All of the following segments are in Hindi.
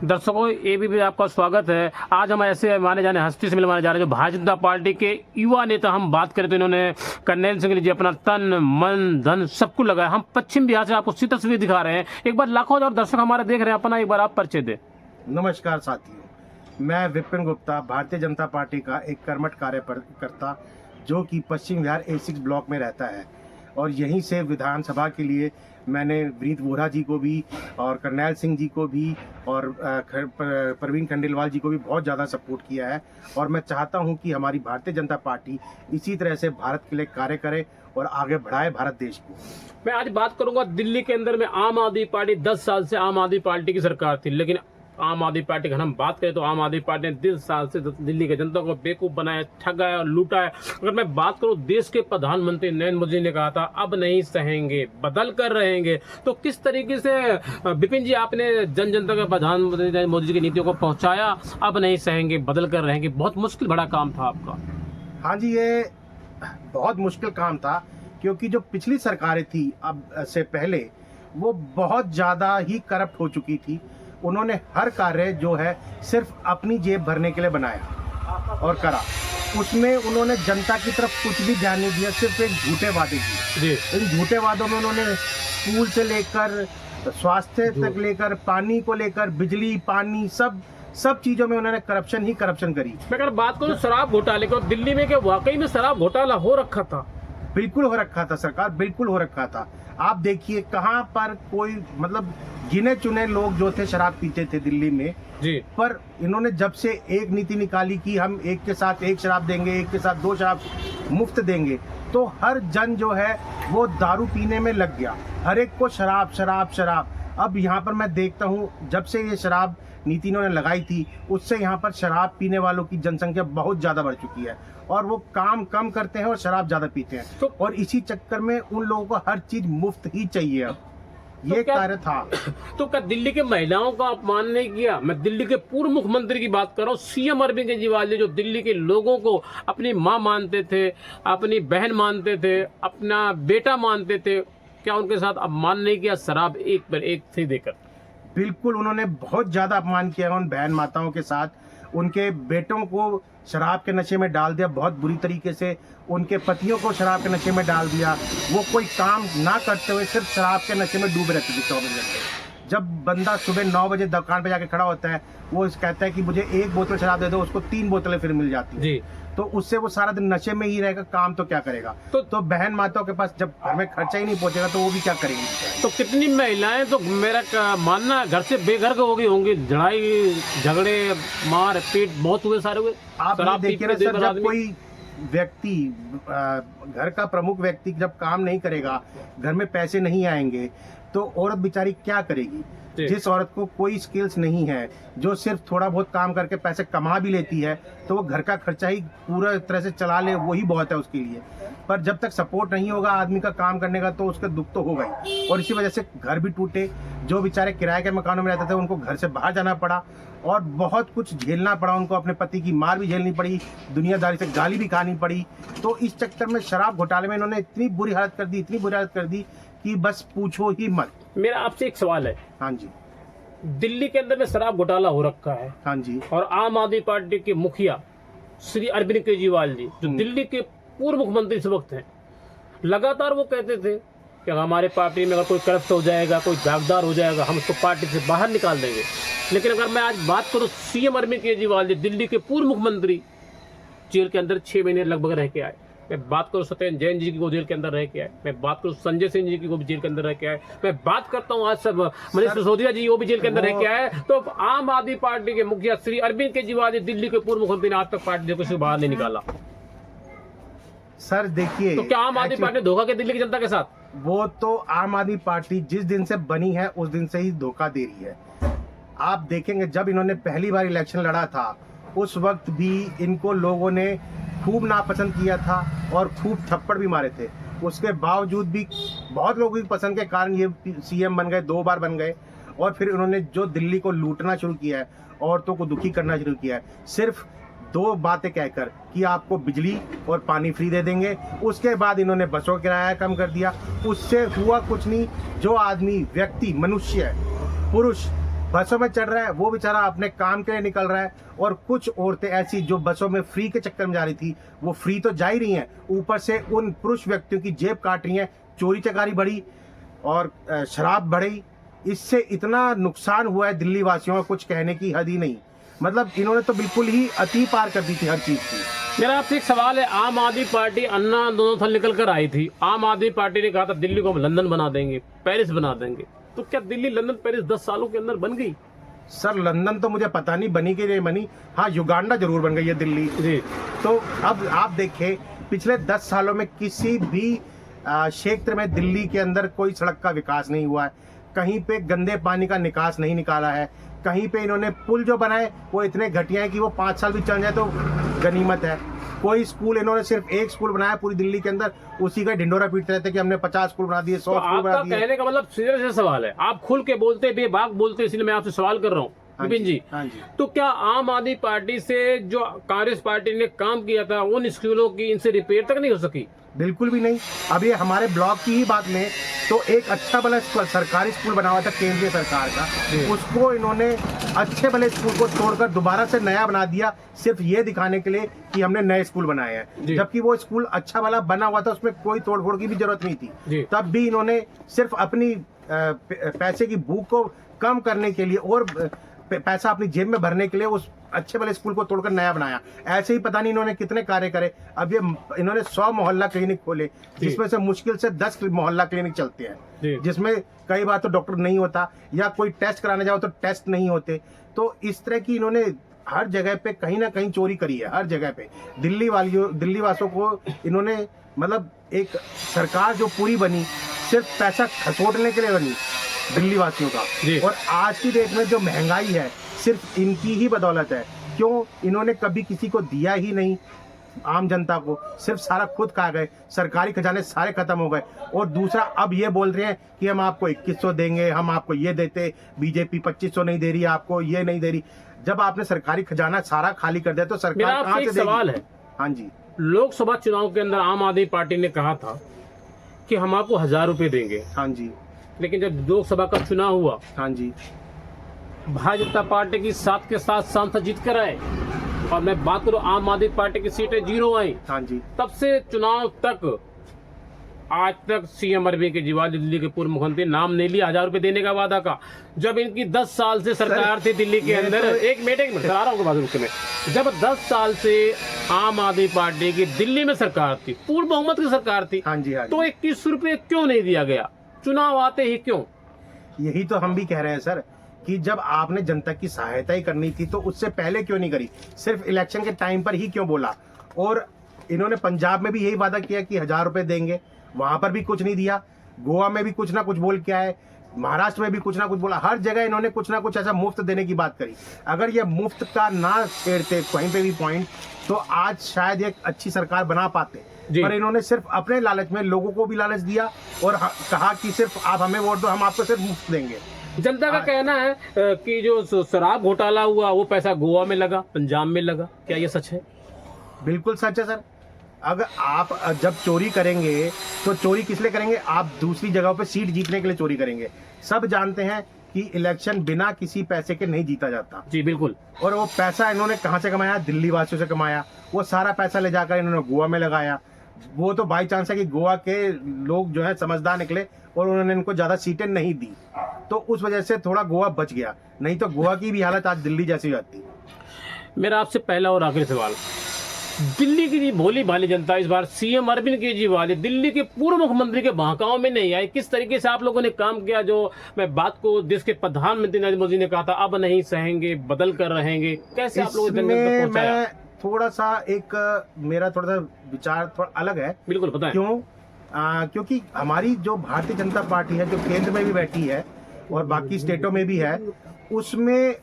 दर्शकों एबीपी आपका स्वागत है। आज हम ऐसे माने जाने हस्ती से मिलवाने जा रहे हैं जो भारतीय जनता पार्टी के युवा नेता। हम बात करें तो इन्होंने कर्नैल सिंह जी अपना तन मन धन सब कुछ लगाया। हम पश्चिम बिहार से आपको सीधी तस्वीर दिखा रहे हैं। एक बार लाखों और दर्शक हमारे देख रहे हैं, अपना एक बार आप परिचय दें। नमस्कार साथियों, मैं विपिन गुप्ता, भारतीय जनता पार्टी का एक कर्मठ कार्यकर्ता जो कि पश्चिम बिहार A6 ब्लॉक में रहता है और यहीं से विधानसभा के लिए मैंने विनीत वोरा जी को भी और कर्नैल सिंह जी को भी और प्रवीण खंडेलवाल जी को भी बहुत ज़्यादा सपोर्ट किया है। और मैं चाहता हूं कि हमारी भारतीय जनता पार्टी इसी तरह से भारत के लिए कार्य करे और आगे बढ़ाए भारत देश को। मैं आज बात करूंगा दिल्ली के अंदर में आम आदमी पार्टी 10 साल से आम आदमी पार्टी की सरकार थी, लेकिन आम आदमी पार्टी अगर हम बात करें तो आम आदमी पार्टी ने 10 साल से दिल्ली के जनता को बेवकूफ बनाया, ठगाया और लूटा है। अगर मैं बात करूं, देश के प्रधानमंत्री नरेंद्र मोदी जी ने कहा था अब नहीं सहेंगे, बदल कर रहेंगे। तो किस तरीके से विपिन जी आपने जन जनता के प्रधानमंत्री मोदी जी की नीतियों को पहुंचाया, अब नहीं सहेंगे, बदल कर रहेंगे? बहुत मुश्किल बड़ा काम था आपका। हाँ जी, ये बहुत मुश्किल काम था क्योंकि जो पिछली सरकारें थी अब से पहले वो बहुत ज़्यादा ही करप्ट हो चुकी थी। उन्होंने हर कार्य जो है सिर्फ अपनी जेब भरने के लिए बनाया और करा। उसमें उन्होंने जनता की तरफ कुछ भी ध्यान नहीं दिया, सिर्फ एक झूठे वादे किए। इन झूठे वादों में उन्होंने स्कूल से लेकर स्वास्थ्य तक लेकर पानी को लेकर बिजली पानी सब चीजों में उन्होंने करप्शन ही करप्शन करी। मैं अगर बात करूं शराब घोटाले को, दिल्ली में क्या वाकई में शराब घोटाला हो रखा था? बिल्कुल हो रखा था सरकार, बिल्कुल हो रखा था। आप देखिए कहाँ पर कोई मतलब गिने चुने लोग जो थे शराब पीते थे दिल्ली में जी। पर इन्होंने जब से एक नीति निकाली कि हम एक के साथ एक शराब देंगे, एक के साथ 2 शराब मुफ्त देंगे, तो हर जन जो है वो दारू पीने में लग गया। हर एक को शराब शराब शराब। अब यहाँ पर मैं देखता हूँ जब से ये शराब नीति इन्होंने लगाई थी उससे यहाँ पर शराब पीने वालों की जनसंख्या बहुत ज़्यादा बढ़ चुकी है और वो काम कम करते हैं और शराब ज़्यादा पीते हैं। और इसी चक्कर में उन लोगों को हर चीज़ मुफ्त ही चाहिए। अब ये कार्य था। तो क्या दिल्ली के महिलाओं का अपमान नहीं किया? मैं दिल्ली के पूर्व मुख्यमंत्री की बात कर रहा हूँ, सीएम अरविंद केजरीवाल जी, जो दिल्ली के लोगों को अपनी माँ मानते थे, अपनी बहन मानते थे, अपना बेटा मानते थे, क्या उनके साथ अपमान नहीं किया शराब एक पर एक थी देकर? बिल्कुल, उन्होंने बहुत ज्यादा अपमान किया उन बहन माताओं के साथ। उनके बेटों को शराब के नशे में डाल दिया बहुत बुरी तरीके से, उनके पतियों को शराब के नशे में डाल दिया। वो कोई काम ना करते हुए सिर्फ शराब के नशे में डूबे रहते थे 24 घंटे। जब बंदा सुबह 9 बजे दुकान पे जाके खड़ा होता है, वो कहता है कि मुझे 1 बोतल शराब दे दो, उसको 3 बोतलें फिर मिल जाती है। तो उससे वो सारा दिन नशे में ही रहेगा, काम तो क्या करेगा? तो बहन माताओं के पास जब घर में खर्चा ही नहीं पहुंचेगा तो वो भी क्या करेंगी? तो कितनी महिलाएं तो मेरा मानना घर से बेघर हो गई होंगी, लड़ाई झगड़े मार पीट बहुत हुए, सारे हुए। आप देखिए ना सर, जब कोई व्यक्ति घर का प्रमुख व्यक्ति जब काम नहीं करेगा, घर में पैसे नहीं आएंगे, तो औरत बेचारी क्या करेगी? जिस औरत को कोई स्किल्स नहीं है, जो सिर्फ थोड़ा बहुत काम करके पैसे कमा भी लेती है, तो वो घर का खर्चा ही पूरा तरह से चला ले, वही बहुत है उसके लिए। पर जब तक सपोर्ट नहीं होगा आदमी का काम करने का तो उसका दुख तो होगा ही। और इसी वजह से घर भी टूटे, जो बेचारे किराए के मकानों में रहते थे उनको घर से बाहर जाना पड़ा और बहुत कुछ झेलना पड़ा उनको। अपने पति की मार भी झेलनी पड़ी, दुनियादारी से गाली भी खानी पड़ी। तो इस चक्कर में शराब घोटाले में इन्होंने इतनी बुरी हालत कर दी, इतनी बुरी हालत कर दी कि बस पूछो ही मत। मेरा आपसे एक सवाल है। हाँ जी। दिल्ली के अंदर में शराब घोटाला हो रखा है। हाँ जी। और आम आदमी पार्टी के मुखिया श्री अरविंद केजरीवाल जी, जो दिल्ली के पूर्व मुख्यमंत्री इस वक्त हैं, लगातार वो कहते थे कि हमारे पार्टी में अगर कोई करप्ट हो जाएगा, कोई दागदार हो जाएगा, हम उसको पार्टी से बाहर निकाल देंगे। लेकिन अगर मैं आज बात करूं, सीएम अरविंद केजरीवाल जी, दिल्ली के पूर्व मुख्यमंत्री, जेल के अंदर 6 महीने लगभग रह के आए। मैं बात करूं सत्येंद्र जैन जी की, वो जेल के अंदर रह के आए। मैं बात करूं संजय सिंह जी की, वो भी जेल के अंदर रह के आए। मैं बात करता हूं आज सब मनीष सिसोदिया जी, वो भी जेल के अंदर रह के आए। तो आम आदमी पार्टी के मुखिया श्री अरविंद केजरीवाल जी, दिल्ली के पूर्व मुख्यमंत्री ने आज तक पार्टी से बाहर नहीं निकाला। सर देखिए, तो क्या आम आदमी पार्टी धोखा के दिल्ली की जनता के साथ? वो तो आम आदमी पार्टी जिस दिन से बनी है उस दिन से ही धोखा दे रही है। आप देखेंगे जब इन्होंने पहली बार इलेक्शन लड़ा था उस वक्त भी इनको लोगों ने खूब नापसंद किया था और खूब थप्पड़ भी मारे थे। उसके बावजूद भी बहुत लोगों की पसंद के कारण ये सीएम बन गए, 2 बार बन गए। और फिर उन्होंने जो दिल्ली को लूटना शुरू किया है, औरतों को दुखी करना शुरू किया है, सिर्फ 2 बातें कहकर कि आपको बिजली और पानी फ्री दे देंगे। उसके बाद इन्होंने बसों का किराया कम कर दिया। उससे हुआ कुछ नहीं। जो आदमी व्यक्ति मनुष्य पुरुष बसों में चढ़ रहा है वो बेचारा अपने काम के लिए निकल रहा है, और कुछ औरतें ऐसी जो बसों में फ्री के चक्कर में जा रही थी, वो फ्री तो जा ही रही हैं, ऊपर से उन पुरुष व्यक्तियों की जेब काट रही हैं, चोरी चकारी बढ़ी और शराब बढ़ी। इससे इतना नुकसान हुआ है दिल्ली वासियों का, कुछ कहने की हद ही नहीं। मतलब इन्होंने तो बिल्कुल ही अति पार कर दी थी हर चीज की। मेरा आपसे एक सवाल है, आम आदमी पार्टी अन्ना दोनों साल निकल कर आई थी, आम आदमी पार्टी ने कहा था दिल्ली को हम लंदन बना देंगे, पेरिस बना देंगे, तो क्या दिल्ली लंदन पेरिस 10 सालों के अंदर बन गई? सर लंदन तो मुझे पता नहीं बनी कि नहीं बनी, हाँ युगांडा जरूर बन गई है दिल्ली जी। तो अब आप देखें पिछले 10 सालों में किसी भी क्षेत्र में दिल्ली के अंदर कोई सड़क का विकास नहीं हुआ है, कहीं पे गंदे पानी का निकास नहीं निकाला है, कहीं पे इन्होंने पुल जो बनाए वो इतने घटिया है कि वो 5 साल भी चल जाए तो गनीमत है। कोई स्कूल, इन्होंने सिर्फ एक स्कूल बनाया पूरी दिल्ली के अंदर, उसी का ढिंडोरा पीटते रहते कि हमने 50 स्कूल बना दिए, 100 तो स्कूल बना आपका दिए। कहने का मतलब सीधे से सवाल है, आप खुल के बोलते बेबाक बोलते, इसलिए मैं आपसे सवाल कर रहा हूँ विपिन जी। हाँ जी। तो क्या आम आदमी पार्टी से जो कांग्रेस पार्टी ने काम किया था उन स्कूलों की इनसे रिपेयर तक नहीं हो सकी? बिल्कुल भी नहीं। अब ये हमारे ब्लॉक की ही बात लें तो एक अच्छा भला सरकारी स्कूल बना हुआ था केंद्रीय सरकार का, उसको इन्होंने अच्छे भले स्कूल को तोड़कर दोबारा से नया बना दिया, सिर्फ ये दिखाने के लिए कि हमने नए स्कूल बनाए हैं, जबकि वो स्कूल अच्छा भला बना हुआ था, उसमें कोई तोड़ फोड़ की भी जरूरत नहीं थी। तब भी इन्होंने सिर्फ अपनी पैसे की भूख को कम करने के लिए और पैसा अपनी जेब में भरने के लिए उस अच्छे भले स्कूल को तोड़कर नया बनाया। ऐसे ही पता नहीं इन्होंने कितने कार्य करे। अब ये इन्होंने 100 मोहल्ला क्लिनिक खोले, जिसमें से मुश्किल से 10 मोहल्ला क्लिनिक चलते हैं, जिसमें कई बार तो डॉक्टर नहीं होता, या कोई टेस्ट कराने जाओ तो टेस्ट नहीं होते। तो इस तरह की इन्होंने हर जगह पे कहीं ना कहीं चोरी करी है, हर जगह पे। दिल्ली वासियों को इन्होंने, मतलब एक सरकार जो पूरी बनी सिर्फ पैसा खसोटने के लिए बनी दिल्ली वासियों का। और आज की डेट में जो महंगाई है सिर्फ इनकी ही बदौलत है। क्यों? इन्होंने कभी किसी को दिया ही नहीं, आम जनता को सिर्फ सारा खुद खा गए, सरकारी खजाने सारे खत्म हो गए। और दूसरा अब ये बोल रहे हैं कि हम आपको 2100 देंगे, हम आपको ये देते, बीजेपी 2500 नहीं दे रही आपको, ये नहीं दे रही। जब आपने सरकारी खजाना सारा खाली कर दिया तो सरकार कहाँ से देगी? सवाल है, हाँ जी, लोकसभा चुनाव के अंदर आम आदमी पार्टी ने कहा था कि हम आपको 1000 रुपए देंगे, हाँ जी, लेकिन जब लोकसभा का चुनाव हुआ, हाँ जी, भारतीय जनता पार्टी की 7 के 7 सांसद जीत कर आए, और मैं बात करूं आम आदमी पार्टी की सीटें 0 आई। हाँ जी। तब से चुनाव तक आज तक सीएम अरविंद केजरीवाल, दिल्ली के पूर्व मुख्यमंत्री, नाम नहीं लिया 1000 रुपए देने का वादा का। जब इनकी 10 साल से सरकार थी दिल्ली के अंदर, एक मिनट आ रहा हूँ में, जब 10 साल से आम आदमी पार्टी की दिल्ली में सरकार थी, पूर्ण बहुमत की सरकार थी, हाँ जी, हाँ जी। तो 21 रुपए क्यों नहीं दिया गया? चुनाव आते ही क्यों? यही तो हम भी कह रहे हैं सर, कि जब आपने जनता की सहायता ही करनी थी तो उससे पहले क्यों नहीं करी? सिर्फ इलेक्शन के टाइम पर ही क्यों बोला? और इन्होंने पंजाब में भी यही वादा किया कि 1000 रुपए देंगे, वहां पर भी कुछ नहीं दिया। गोवा में भी कुछ ना कुछ बोल के आए, महाराष्ट्र में भी कुछ ना कुछ बोला, हर जगह इन्होंने कुछ ना कुछ ऐसा मुफ्त देने की बात करी। अगर ये मुफ्त का ना छेड़ते कहीं पे भी पॉइंट, तो आज शायद एक अच्छी सरकार बना पाते। पर इन्होंने सिर्फ अपने लालच में लोगों को भी लालच दिया और कहा कि सिर्फ आप हमें वोट दो, हम आपको सिर्फ मुफ्त देंगे। जनता का कहना है कि जो शराब घोटाला हुआ वो पैसा गोवा में लगा, पंजाब में लगा, क्या ये सच है? बिल्कुल सच है सर। अगर आप जब चोरी करेंगे तो चोरी किस लिए करेंगे? आप दूसरी जगहों पे सीट जीतने के लिए चोरी करेंगे। सब जानते हैं कि इलेक्शन बिना किसी पैसे के नहीं जीता जाता। जी बिल्कुल। और वो पैसा इन्होंने कहां से कमाया? दिल्ली वासियों से कमाया। वो सारा पैसा ले जाकर इन्होंने गोवा में लगाया। वो तो बाई चांस है कि गोवा के लोग जो है समझदार निकले और उन्होंने इनको ज्यादा सीटें नहीं दी, तो उस वजह से थोड़ा गोवा बच गया, नहीं तो गोवा की भी हालत आज दिल्ली जैसी होती। मेरा आपसे पहला और आखिरी सवाल, दिल्ली की भोली भाली जनता इस बार सीएम अरविंद केजरीवाल दिल्ली के पूर्व मुख्यमंत्री के बहकाव में नहीं आई। किस तरीके से आप लोगों ने काम किया? जो मैं बात को देश के प्रधानमंत्री नरेंद्र मोदी ने कहा था, अब नहीं सहेंगे, बदल कर रहेंगे, कैसे आप लोगों ने पहुंचाया? थोड़ा सा मेरा थोड़ा सा विचार थोड़ा अलग है। बिल्कुल पता है क्यों? क्योंकि हमारी जो भारतीय जनता पार्टी है, जो केंद्र में भी बैठी है और बाकी स्टेटों में भी है, उसमें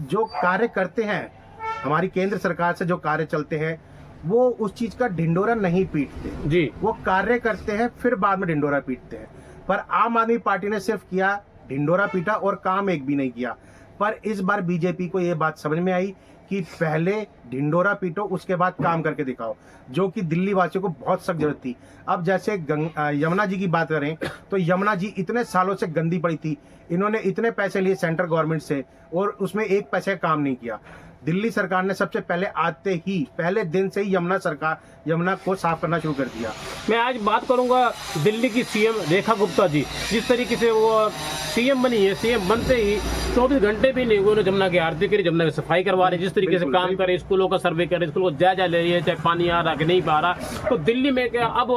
जो कार्य करते हैं, हमारी केंद्र सरकार से जो कार्य चलते हैं, वो उस चीज का ढिंडोरा नहीं पीटते जी। वो कार्य करते हैं फिर बाद में ढिंडोरा पीटते हैं। पर आम आदमी पार्टी ने सिर्फ किया ढिंडोरा पीटा और काम एक भी नहीं किया। पर इस बार बीजेपी को ये बात समझ में आई कि पहले ढिंडोरा पीटो, उसके बाद काम करके दिखाओ, जो कि दिल्ली वासियों को बहुत सख्त जरूरत थी। अब जैसे यमुना जी की बात करें तो यमुना जी इतने सालों से गंदी पड़ी थी, इन्होंने इतने पैसे लिए सेंट्रल गवर्नमेंट से और उसमें एक पैसे का काम नहीं किया। दिल्ली सरकार ने सबसे पहले आते ही पहले दिन से ही यमुना को साफ करना शुरू कर दिया। मैं आज बात करूंगा दिल्ली की सीएम रेखा गुप्ता जी, जिस तरीके से वो सीएम बनी है, सीएम बनते ही 24 घंटे भी नहीं हुए जमुना की आरती करी, जमुना की सफाई करवा रहे, जिस तरीके से काम करे, स्कूलों का सर्वे करे, स्कूलों को जायजा ले रही है, चाहे पानी आ रहा कि नहीं आ रहा। तो दिल्ली में क्या अब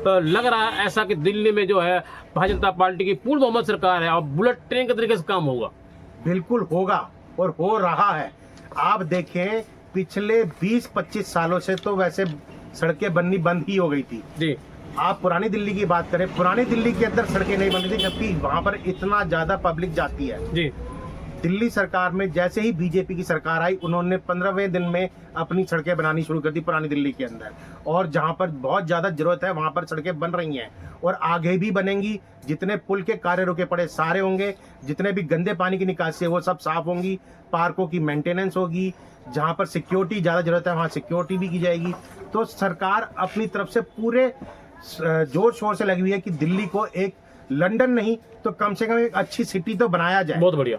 लग रहा है ऐसा कि दिल्ली में जो है भारतीय जनता पार्टी की पूर्ण बहुमत सरकार है और बुलेट ट्रेन के तरीके से काम होगा। बिल्कुल होगा और हो रहा है। आप देखें पिछले 20-25 सालों से तो वैसे सड़कें बननी बंद ही हो गई थी जी। आप पुरानी दिल्ली की बात करें, पुरानी दिल्ली के अंदर सड़कें नहीं बन रही थी, जबकि वहां पर इतना ज्यादा पब्लिक जाती है जी। दिल्ली सरकार में जैसे ही बीजेपी की सरकार आई, उन्होंने 15वें दिन में अपनी सड़कें बनानी शुरू कर दी पुरानी दिल्ली के अंदर, और जहां पर बहुत ज्यादा जरूरत है वहां पर सड़कें बन रही हैं और आगे भी बनेंगी। जितने पुल के कार्य रुके पड़े सारे होंगे, जितने भी गंदे पानी की निकासी है वो सब साफ होंगी, पार्कों की मेंटेनेंस होगी, जहां पर सिक्योरिटी ज्यादा जरूरत है वहां सिक्योरिटी भी की जाएगी। तो सरकार अपनी तरफ से पूरे जोर शोर से लगी हुई है कि दिल्ली को एक लंदन नहीं तो कम से कम एक अच्छी सिटी तो बनाया जाए। बहुत बढ़िया।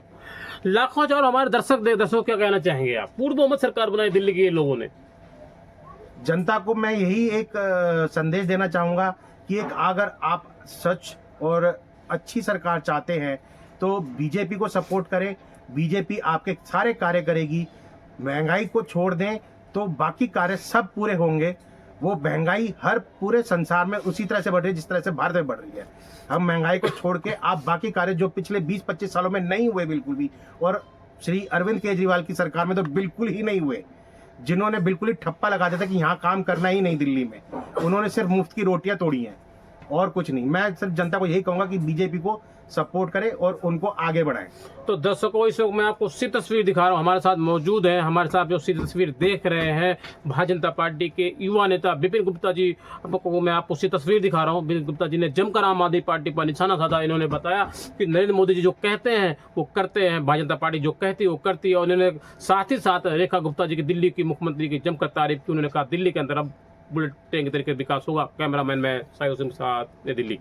लाखों और हमारे दर्शक क्या कहना चाहेंगे आप? पूर्ण बहुमत सरकार बनाई दिल्ली के लोगों ने। जनता को मैं यही एक संदेश देना चाहूंगा कि अगर आप सच और अच्छी सरकार चाहते हैं तो बीजेपी को सपोर्ट करें। बीजेपी आपके सारे कार्य करेगी। महंगाई को छोड़ दें तो बाकी कार्य सब पूरे होंगे। वो महंगाई हर पूरे संसार में उसी तरह से बढ़ रही है जिस तरह से भारत में बढ़ रही है। हम महंगाई को छोड़ के आप बाकी कार्य जो पिछले 20-25 सालों में नहीं हुए बिल्कुल भी, और श्री अरविंद केजरीवाल की सरकार में तो बिल्कुल ही नहीं हुए, जिन्होंने बिल्कुल ही ठप्पा लगा दिया था कि यहाँ काम करना ही नहीं दिल्ली में, उन्होंने सिर्फ मुफ्त की रोटियां तोड़ी हैं और कुछ नहीं। मैं सिर्फ जनता को यही कहूंगा कि बीजेपी को सपोर्ट करें और उनको आगे बढ़ाएं। तो दर्शकों, इस वक्त मैं आपको सीधी तस्वीर दिखा रहा हूं, हमारे साथ मौजूद हैं, हमारे साथ जो सीधी तस्वीर देख रहे हैं भारतीय जनता पार्टी के युवा नेता विपिन गुप्ता जी। मैं आपको सीधी तस्वीर दिखा रहा हूं। विपिन गुप्ता जी ने जमकर आम आदमी पार्टी पर निशाना साधा। इन्होंने बताया कि नरेंद्र मोदी जी जो कहते हैं वो करते हैं, भारतीय जनता पार्टी जो कहती है वो करती है। और उन्होंने साथ ही साथ रेखा गुप्ता जी की दिल्ली की मुख्यमंत्री की जमकर तारीफ की। उन्होंने कहा दिल्ली के अंदर अब बुलेट ट्रेन के तरीके विकास होगा। कैमरामैन मैं साहिल हुसैन के साथ दिल्ली।